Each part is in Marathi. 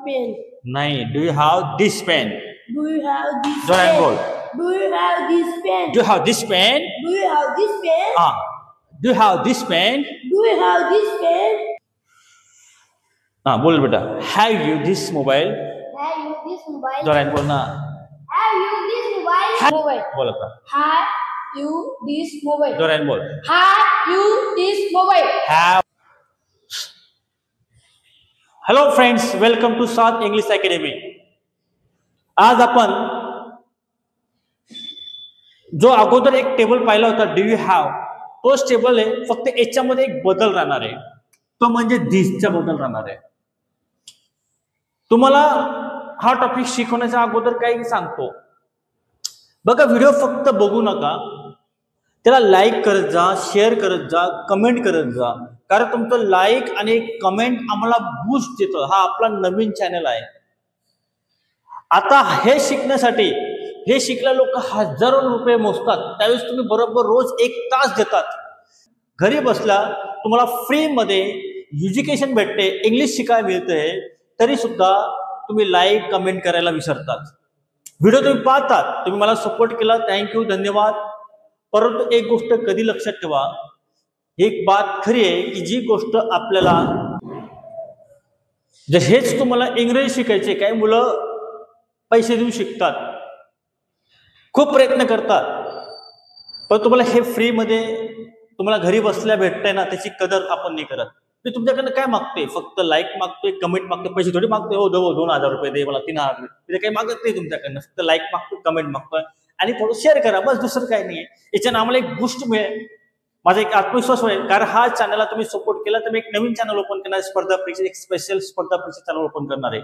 pen? नाही. Do you have this pen? Do you have this जोरात pen? बोल. Do you have this pen? Do you have this pen? Do you have this pen? हा. Do you have this pen? Do you have this pen? हा बोल बेटा. Have you this mobile? Have you this mobile? जोरात बोल ना. Have you this mobile? Mobile. बोल आता. Have you this mobile? जोरात बोल. Have you this mobile? Have. Hello friends, welcome to सात इंग्लिश अकॅडमी. आज आपण जो अगोदर एक टेबल पाहिला होता डू यू हॅव, तोच टेबल आहे, फक्त याच्यामध्ये एक बदल राहणार आहे, तो म्हणजे दिसचा बदल राहणार आहे. तुम्हाला हा टॉपिक शिकवण्याच्या अगोदर काही सांगतो बघा. व्हिडिओ फक्त बघू नका, त्याला लाईक करत जा, शेअर करत जा, कमेंट करत जा, कारण तुमचं लाईक आणि कमेंट आम्हाला बूस्ट देतं. हा आपला नवीन चॅनल आहे. आता हे शिकण्यासाठी, हे शिकलेले लोक हजारो रुपये मोजतात, त्यावेळेस तुम्ही बरोबर रोज 1 तास देतात. घरी बसला तुम्हाला फ्री मध्ये एज्युकेशन भेटते, इंग्लिश शिकायला मिळते, तरी सुद्धा तुम्ही लाईक कमेंट करायला विसरतात. व्हिडिओ तुम्ही पाहतात, तुम्ही मला सपोर्ट केला, थँक्यू, धन्यवाद. परंतु एक गोष्ट कधी लक्षात ठेवा, एक बात खरी आहे की जी गोष्ट आपल्याला, हेच तुम्हाला इंग्रजी शिकायचे, काही मुलं पैसे देऊन शिकतात, खूप प्रयत्न करतात, पण तुम्हाला हे फ्री मध्ये तुम्हाला घरी बसल्या भेटतंय ना, त्याची कदर आपण नाही करत. मी तुमच्याकडनं काय मागतोय? फक्त लाईक मागतोय, कमेंट मागतोय, पैसे थोडी मागतोय. हो 2,000 रुपये दे मला, 3,000 रुपये, काही मागत नाही तुमच्याकडनं. फक्त लाईक मागतोय, कमेंट मागतोय आणि थोडं शेअर करा, बस, दुसरं काही नाही. याच्यानं आम्हाला एक बूस्ट मिळेल, माझा एक आत्मविश्वास होईल, कारण हा चॅनलला तुम्ही सपोर्ट केला तर मी एक नवीन चॅनल ओपन करणार, स्पर्धा परीक्षा, एक स्पेशल स्पर्धा परीक्षा चॅनल ओपन करणार आहे.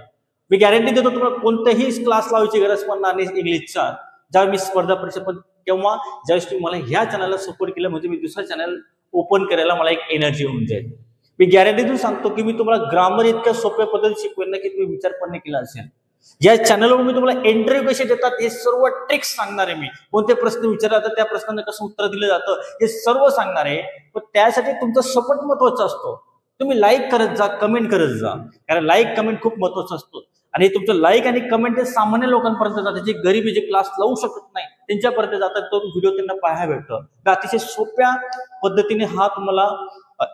मी गॅरंटी देतो तुम्हाला कोणत्याही क्लास लावायची गरज पडणार नाही इंग्लिशचा. ज्यावेळी मी स्पर्धा परीक्षा, पण तेव्हा ज्यावेळेस तुम्ही मला ह्या चॅनलला सपोर्ट केला, म्हणजे मी दुसरा चॅनल ओपन करायला मला एक एनर्जी होऊन जाईल. मी गॅरंटी देऊन सांगतो की मी तुम्हाला ग्रामर इतक्या सोप्या पद्धतीने शिकवेन ना की तुम्ही विचार पण नाही केला असेल. या चॅनलवर मी तुम्हाला इंटरव्ह्यू कसे देतात हे सर्व ट्रिक्स सांगणार आहे. मी कोणते प्रश्न विचारले जातात, त्या प्रश्नांना कसं उत्तर दिलं जातं, हे सर्व सांगणार आहे. पण त्यासाठी तुमचा सपोर्ट महत्वाचा असतो. तुम्ही लाईक करत जा, कमेंट करत जा, कारण लाईक कमेंट खूप महत्वाचं असतो. आणि तुमचं लाईक आणि कमेंट हे सामान्य लोकांपर्यंत जातात, जे गरीब जे क्लास लावू शकत नाही त्यांच्यापर्यंत जातात, तो व्हिडिओ त्यांना पाहायला भेटतो. अतिशय सोप्या पद्धतीने हा तुम्हाला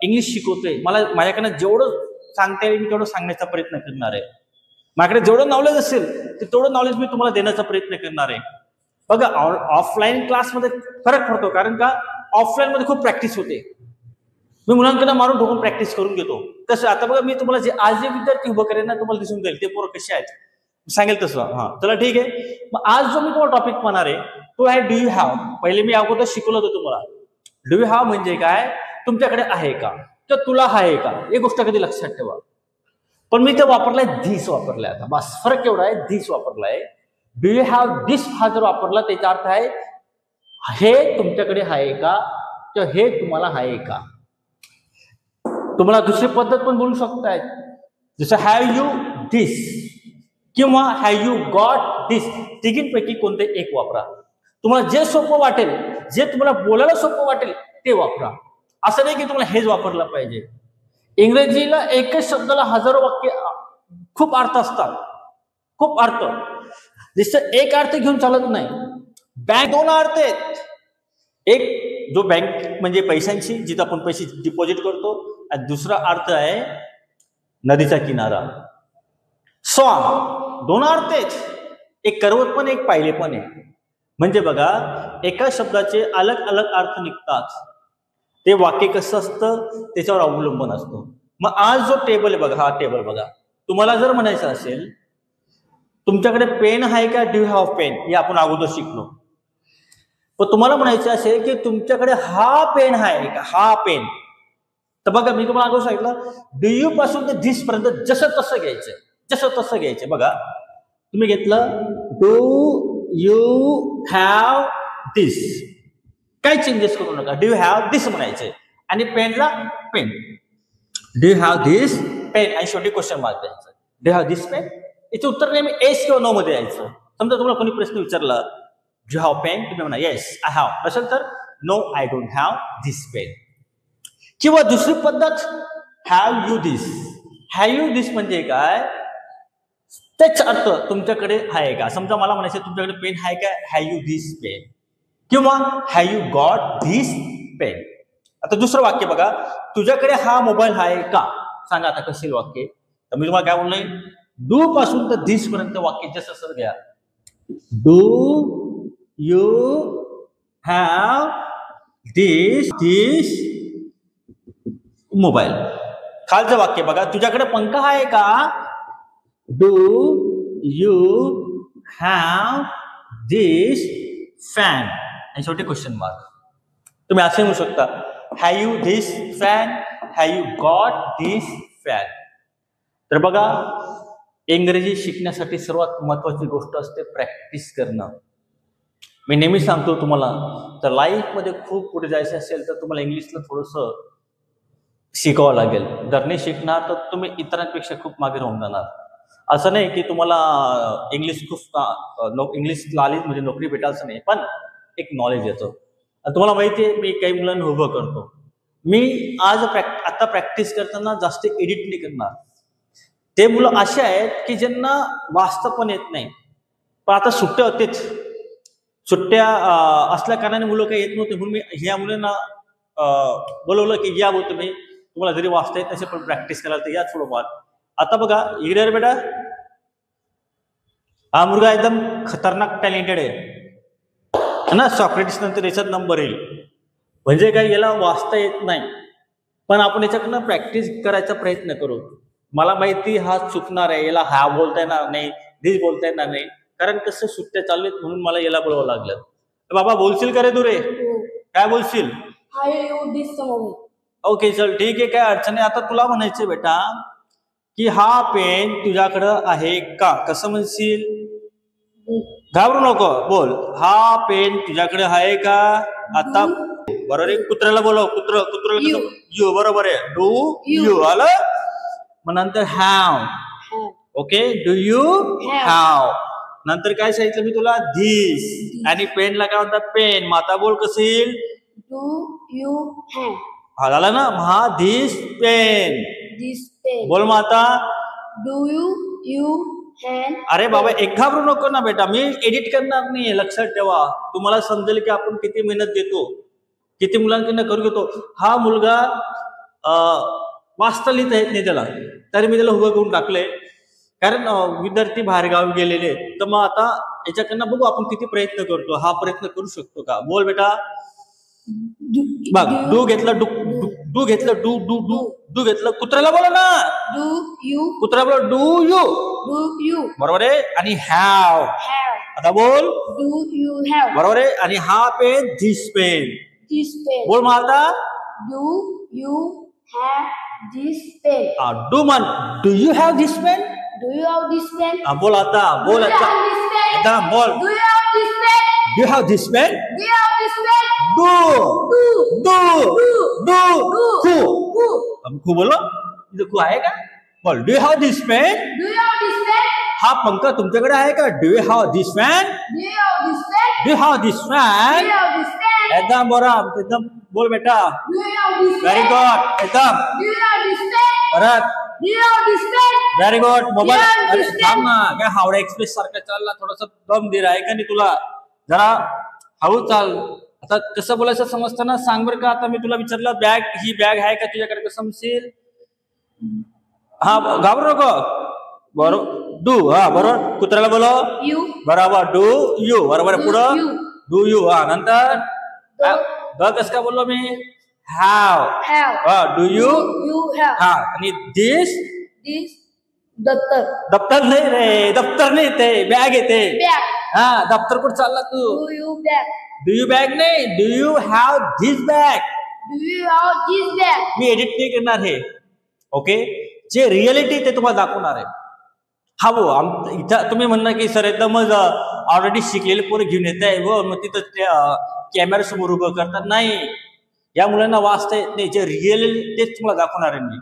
इंग्लिश शिकवतोय. मला माझ्याकडनं जेवढं सांगता येईल मी तेवढं सांगण्याचा प्रयत्न करणार आहे. माझ्याकडे जेवढं नॉलेज असेल ते तेवढं नॉलेज मी तुम्हाला देण्याचा प्रयत्न करणार आहे. बघा, ऑफलाईन क्लासमध्ये फरक पडतो, कारण का ऑफलाईन मध्ये खूप प्रॅक्टिस होते. मी मुलांकडे मारून ठोकून प्रॅक्टिस करून घेतो. तसं आता बघा, मी तुम्हाला जे आज जे विद्यार्थी उभं करेन ना, तुम्हाला दिसून जाईल ते पोरं कसे आहेत, सांगेल तसं. हा, चला ठीक आहे. मग आज जो मी तुम्हाला टॉपिक पाहणार आहे तो आहे डू यू हॅव. पहिले मी अगोदर शिकवलं होतं तुम्हाला. डू यू हॅव म्हणजे काय? तुमच्याकडे आहे का, तर तुला आहे का, ही गोष्ट कधी लक्षात ठेवा. पण मी ते वापरलाय धिस वापरलाय. आता बस फरक एवढा आहे, धिस वापरलाय. डू यू हॅव दिस हा जर वापरला त्याचा अर्थ आहे हे तुमच्याकडे आहे का, तर हे तुम्हाला आहे का. तुम्हाला दुसरी पद्धत पण बोलू शकतायत, जसं हॅव यू दिस किंवा हॅव यू गॉट दिस. तिघींपैकी कोणते एक वापरा. तुम्हाला जे सोपं वाटेल, जे तुम्हाला बोलायला सोपं वाटेल ते वापरा. असं नाही की तुम्हाला हेच वापरलं पाहिजे. इंग्रजीला एकच शब्दाला हजारो वाक्य, खूप अर्थ असतात, खूप अर्थ. जसं एक अर्थ घेऊन चालत नाही. बँक 2 अर्थ आहेत. एक जो बँक म्हणजे पैशांची, जिथं आपण पैसे डिपॉझिट करतो, आणि दुसरा अर्थ आहे नदीचा किनारा, स्वाम. 2 अर्थ आहेत. एक करवत पण, एक पाहिले पण आहे. म्हणजे बघा, एका शब्दाचे अलग अलग अर्थ निघतात. ते वाक्य कसं असतं त्याच्यावर अवलंबून असतो. मग आज जो टेबल आहे बघा, हा टेबल बघा, तुम्हाला जर म्हणायचं असेल तुमच्याकडे पेन आहे का, डू यू हॅव पेन, हे आपण अगोदर शिकलो. पण तुम्हाला म्हणायचं असेल की तुमच्याकडे हा पेन आहे का, हा पेन, तर बघा मी तुम्हाला अगोदर सांगितलं डू यू पासून ते धिस पर्यंत जसं तसं घ्यायचं, जसं तसं घ्यायचं. बघा, तुम्ही घेतलं डू यू हॅव दिस, काही चेंजेस करू नका. डू यू हॅव दिस म्हणायचे आणि पेनला pen. Do you have this pen आणि शेवटी क्वेश्चन मार्क द्यायचं. Do you have this pen, याचं उत्तर नेहमी येस किंवा नो मध्ये यायचं. समजा तुम्हाला कोणी प्रश्न विचारला डू यू हॅव पेन, तुम्ही म्हणा येस आय हॅव, नसेल तर no I don't have this pen. किंवा दुसरी पद्धत have you this. Have you this म्हणजे काय? त्याचा अर्थ तुमच्याकडे आहे का. समजा मला म्हणायचं तुमच्याकडे पेन आहे का, हॅव यू धिस पेन, किंवा have you got this pen. आता दुसरं वाक्य बघा, तुझ्याकडे हा मोबाईल आहे का. सांगा आता कसं येईल वाक्य. तर मी तुम्हाला काय बोललोय, डू पासून तर धिस पर्यंत वाक्य जसं असं घ्या. Do you have this mobile. खालचं वाक्य बघा, तुझ्याकडे पंखा आहे का. Do you have this fan. आणि शेवटी क्वेश्चन मार्क. तुम्ही असे म्हणू शकता, have you this fan, have you got this fan. तर बघा, इंग्रजी शिकण्यासाठी सर्वात महत्वाची गोष्ट असते प्रॅक्टिस करणं. मी नेहमी सांगतो तुम्हाला, तर लाईफमध्ये खूप पुढे जायचं असेल तर तुम्हाला इंग्लिशला थोडंसं शिकावं लागेल. जर नाही शिकणार तर तुम्ही इतरांपेक्षा खूप मागे राहून जाणार. असं नाही की तुम्हाला इंग्लिश इंग्लिशला आली म्हणजे नोकरी भेटायचं नाही, पण एक नॉलेज येतं. तुम्हाला माहिती आहे, मी काही मुलांना उभं करतो. मी आता प्रॅक्टिस करताना जास्त एडिट नाही करणार. ते मुलं असे आहेत की ज्यांना वाचता पण येत नाही, पण आता सुट्ट्या होतेच. सुट्ट्या असल्या कारणाने मुलं काही येत नव्हते, म्हणून मी ह्या मुलांना बोलवलं की या तुम्ही, तुम्हाला जरी वाचता येत नसेल पण प्रॅक्टिस करायला तर या थोडंफार. आता बघा, इकडे बेटा, हा मुलगा एकदम खतरनाक टॅलेंटेड आहे ना. सॉक्रेटिस नंतर याच्यात नंबर येईल. म्हणजे काय, याला वाचता येत नाही, पण आपण याच्याकडनं प्रॅक्टिस करायचा प्रयत्न करू. मला माहिती हा चुकणार आहे, याला हा बोलता येणार नाही, धिस बोलता येणार नाही, कारण कसं सुट्ट्या चाललेत म्हणून मला याला बोलावं लागलं. बाबा बोलशील का रे तू रे, काय बोलशील. Have you this mobile. Okay चल ठीक आहे, काय अडचण नाही. आता तुला म्हणायचं बेटा की हा पेन तुझ्याकडं आहे का. कसं म्हणशील, घाबरू नको, बोल हा पेन तुझ्याकडे आहे का. आता बरोबर आहे, कुत्र्याला बोलव, कुत्र्याला यू बरोबर आहे. डू यू आलं, मग नंतर have. Okay, do you have. नंतर काय सांगितलं मी तुला, धिस. आणि पेनला काय म्हणतात, पेन. मग आता बोल कसं येईल, डू यू हॅव. हा झाला ना, हा धिस पेन. This pen. बोल मग आता, डू यू हॅव. अरे बाबा एक घाबरू नको ना बेटा, मी एडिट करणार नाही, लक्षात ठेवा. तुम्हाला समजेल की आपण किती मेहनत देतो, किती मुलांकडनं करून घेतो. हा मुलगा वाचता लिहिता येत नाही त्याला, तरी मी त्याला उभं करून टाकलंय, कारण विद्यार्थी बाहेरगावी गेलेले. तर मग आता याच्याकडनं बघू आपण किती प्रयत्न करतो. हा प्रयत्न करू शकतो का. बोल बेटा, बघ, डू घेतलं, डू घेतलं, डू डू डू डू घेतलं. कुत्र्याला बोला ना, डू यू. कुत्र्याला बोला, डू यू. बरोबर आहे. आणि हॅव. आता बोल, डू यू हॅव. बरोबर आहे. आणि हा pen, this pen. This pen. बोल मग आता, do you have this pen. Do म्हण, do you have this pen. Do you have this pen. बोल आता, बोल आता, एकदम बोल, do you have this pen. Do have this pen. Do you have this pen. खू बोलो, खू आहे का. बोल, do have this pen. Do you have this pen. हा पंखा तुमच्याकडे आहे का. Do you have this fan. Do you have this pen. Do have this fan. Do you have this pen. एकदम बरोबर, एकदम बोल बेटा, do you have this pen. Very good, एकदम do you have this pen. परत, do you have this pen. Very good. Mobile, Yeah, अरे this थांब ना, काय हावडा एक्सप्रेस सारखा चालला, थोडासा दम दे आहे का नाही तुला, जरा हळू चाल. आता कसं बोलायचं समजताना सांग बरं का. आता मी तुला विचारलं, बॅग, ही बॅग आहे का तुझ्याकडे, कसं म्हणशील. हा घाबरू नको, बरोबर. डू, हा बरोबर. कुत्र्याला बोलो, यू. बरोबर, डू यू. बरोबर आहे. पुढं you. Do you. हा नंतर कसं काय बोललो मी, हॅव. हा, डू यू. You have. हा, आणि धिस. धिस दप्तर. दप्तर नाही रे, दप्तर नाही ते, बॅग येते. बॅग. हा, दप्तर कुठं चालला तू. Do you bag. Do you bag नाही, do you have this bag. Do you have this bag. मी एडिट नाही करणार हे. ओके, जे रिअलिटी ते तुम्हाला दाखवणार आहे. हा भाऊ, इथं तुम्ही म्हणणार की सर एकदमच ऑलरेडी शिकलेले पोरं घेऊन येत आहे व मग तिथं कॅमेरा समोर उभं करतात. नाही, या मुलांना वाचता येत नाही, जे रिअल तेच तुम्हाला दाखवणार आहे मी.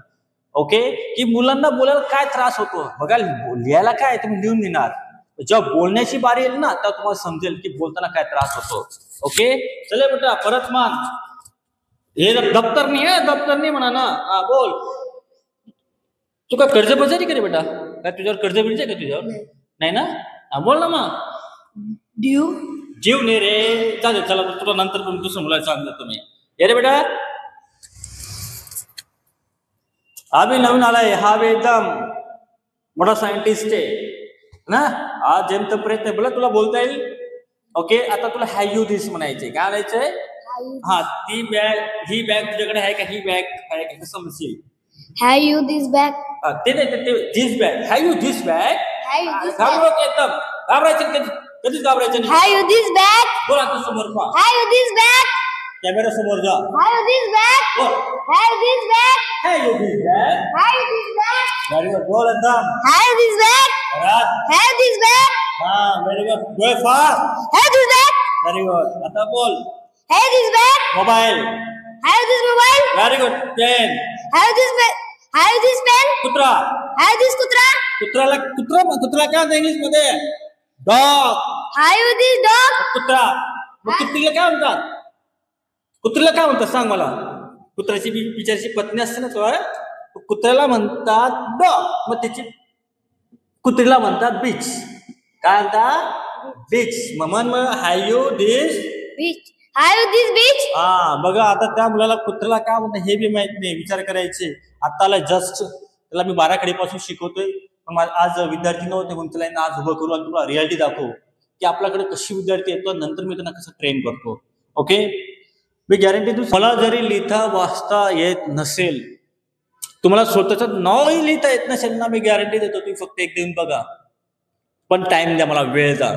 ओके, की मुलांना बोलायला काय त्रास होतो बघा, लिहायला काय तुम्ही लिहून देणार, जेव्हा बोलण्याची बारी येईल ना तेव्हा तुम्हाला समजेल की बोलताना काय त्रास होतो. ओके, चले बेटा परत मान. हे दप्तर नाही आहे, दप्तर नाही म्हणा ना. बोल, तू का कर्ज बजारी करे बेटा. काय तुझ्यावर कर्ज बिर्ज आहे का तुझ्यावर? नाही ना? हा, बोल ना मग. ड्यू जीव नाही रे. चालेल, चला तुला नंतर पण दुसरं मुलाला सांगतो तुम्ही. ये रे बेटा, हा बी नवीन आलाय. हा बी एकदम मोठा सायंटिस्ट आहे ना. हा जेमतेम प्रयत्न बोला तुला बोलता येईल. ओके, आता तुला हॅव यू दिस म्हणायचे. काय म्हणायचंय? हा, ती बॅग, ही बॅग तुझ्याकडे आहे का? ही बॅग आहे का? कसं म्हणशील? have you this bag ते नाही, ते this bag. Have you this bag. have you this bag घाबरत एकदम घाबरायचं कधी, कधीच घाबरायचं नाही. have you this bag बोल आता समोर पहा, have you this bag camera समोर जा. have you this bag बोल, have you this bag have you this bag. have you this bag very good. बोल एकदम have you this bag परत. have you this bag हा, व्हेरी गुड. डोळे फार. have you this bag very good. आता बोल. have you this bag mobile. have you this mobile very good. Pen. have you this pen have you this pen कुत्रा. have you this kutra कुत्रा काय म्हणतात इंग्लिश मध्ये? Dog. have you this dog कुत्रा. मग कुत्रीला काय म्हणतात? कुत्रीला काय म्हणतात सांग मला. कुत्र्याची बिचारीची पत्नी असते ना तो, कुत्र्याला म्हणतात डॉग. मग त्याची कुत्रीला म्हणतात बीच. काय म्हणतात? बीच. मग have you this. beach have you this beach हा, बघा आता त्या मुलाला कुत्र्याला काय म्हणतात हे बी माहित नाही. विचार करायचे. आताला जस्ट त्याला मी 12 पासून शिकवतोय. पण आज विद्यार्थी नव्हते म्हणून त्याला आज उभं करू आणि तुला रियालिटी दाखवू की आपल्याकडे कशी विद्यार्थी येतो, नंतर मी त्यांना कसं ट्रेन करतो. ओके, मी गॅरंटी देऊ, मला जरी लिहिता वाचता येत नसेल, तुम्हाला स्वतःचं नावही लिहिता येत नसेल ना, मी गॅरंटी देतो तुम्ही फक्त एक देऊन बघा. पण टाइम द्या मला, वेळ द्या.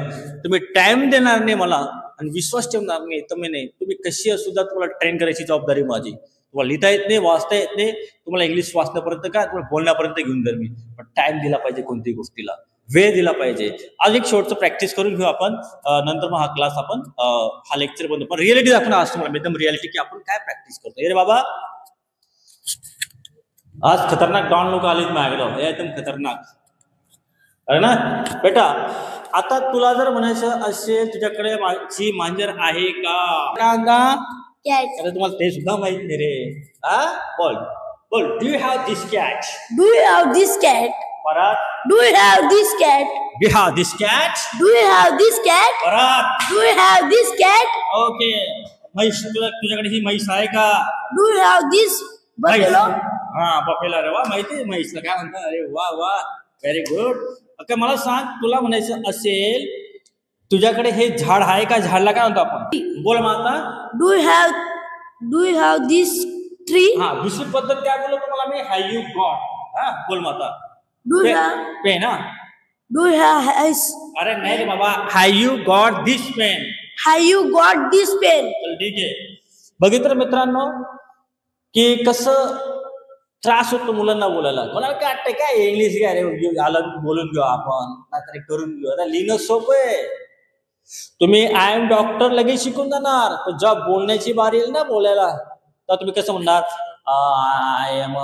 तुम्ही टाइम देणार नाही मला आणि विश्वास ठेवणार नाही तर मी नाही. तुम्ही कशी असुद्धा तुम्हाला ट्रेन करायची जबाबदारी माझी. तुम्हाला लिहिता येत नाही, वाचता येत नाही, तुम्हाला इंग्लिश वाचण्यापर्यंत काय, तुम्हाला बोलण्यापर्यंत घेऊन जाईल मी. पण टाइम दिला पाहिजे कोणत्याही गोष्टीला, वेळ दिला पाहिजे. आज एक शेवटचं प्रॅक्टिस करून घेऊ आपण. नंतर मग हा क्लास आपण हा लेक्चर बंद. पण रिअलिटी दाखवणार आज तुम्हाला एकदम रिअलिटी की आपण काय प्रॅक्टिस करतो. अरे बाबा, आज खतरनाक डॉन लोक आलेत माझ्याकडं, एकदम खतरनाक आहे ना बेटा. आता तुला जर म्हणायचं असेल तुझ्याकडे माझी मांजर आहे का? cat अरे तुम्हाला ते सुद्धा माहित नाही रे. हा, बोल बोल. Do you have this cat. do you have this cat परत. do you have this cat do have this cat. do you have this cat परत. do you have this cat okay. म्हैस, तुझ्याकडे ही म्हैस आहे का? do you have this म्हैस. buffalo हा, बफेला. रे वा, माहिती आहे म्हैसला काय म्हणतात. अरे वा वा, व्हेरी गुड. ओके, मला सांग, तुला म्हणायचं असेल तुझ्याकडे हे झाड आहे का? झाडला काय म्हणतो आपण? बोल मग आता. do you have this tree हा, दुसरी पद्धत काय बोललो तुम्हाला मी? Have you got. हा, बोल मग आता. do you have pen. हा, do you have अरे नाही रे बाबा. Have you got this pen. have you got this pen चल ठीक आहे. बघितलं मित्रांनो की कसं त्रास होतो मुलांना बोलायला. कोणाला काय वाटतंय काय इंग्लिश काय रे, आलं बोलून घेऊ आपण, नाहीतर करून घेऊ. आता लिहिणं सोपं आहे. तुम्ही आय एम डॉक्टर लगेच शिकून जाणार, पण जेव्हा बोलण्याची बारी येईल ना बोलायला, तर तुम्ही कसं म्हणणार? आय एम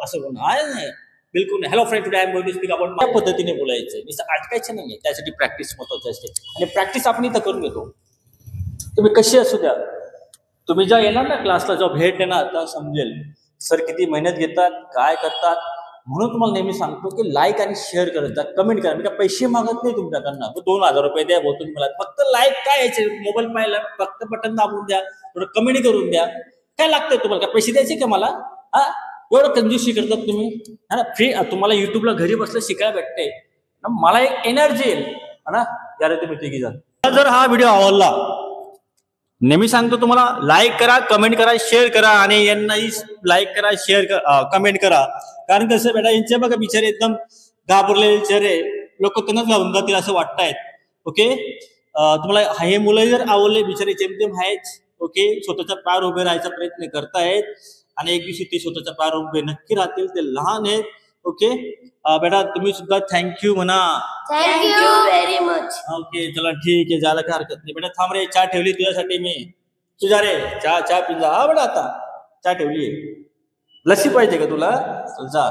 असं बोलणार. आय नाही, बिलकुल नाही. Hello friend, today I am going to speak about. त्या पद्धतीने बोलायचं, मी अटकायचं नाहीये. त्यासाठी प्रॅक्टिस महत्वाची असते आणि प्रॅक्टिस आपण इथं करून घेतो. तुम्ही कशी असू द्या, तुम्ही जेव्हा येणार ना क्लासला, जेव्हा भेट देणार तेव्हा समजेल सर किती मेहनत घेतात, काय करतात. म्हणून तुम्हाला नेहमी सांगतो की लाईक आणि शेअर करत जा, कमेंट करा. मी काय पैसे मागत नाही तुमच्याकडनं. 2000 रुपये द्या बोलतो मला, फक्त लाईक काय यायचे, मोबाईल पाहिला फक्त बटन दाबून द्या, थोडं कमेंट करून द्या. काय लागतंय तुम्हाला? काय पैसे द्यायचे का मला? हा, एवढं कंजूसी करतात तुम्ही. हा ना, फ्री तुम्हाला युट्यूबला घरी बसलं शिकायला भेटते. मला एक एनर्जी येईल ना, यार तुम्ही तिघी जा. जर हा व्हिडिओ आवडला, नेहमी सांगतो तुम्हाला, लाईक करा, कमेंट करा, शेअर करा आणि यांनाही लाईक करा, शेअर करा, कमेंट करा. कारण कसं बेटा, यांचे बघा बिचारे एकदम घाबरलेले चेहरे, लोक त्यांनाच घालून जातील असं वाटतायत. ओके, तुम्हाला हे मुलं जर आवडले, बिचारे जेमतेम आहेत. ओके, स्वतःच्या पायावर उभे राहायचा प्रयत्न करतायत आणि एक दिवशी ते स्वतःच्या पायावर उभे नक्की राहतील. ते लहान आहेत. ओके बेटा, तुम्ही सुद्धा थँक्यू म्हणा. thank you very much okay, चला ठीक आहे, झालं काय हरकत नाही. बेटा थांब रे, चहा ठेवली तुझ्यासाठी मी. तुझ्या रे चहा पिंजा. हा बेटा, आता चहा ठेवली. लस्सी पाहिजे का तुला? जा.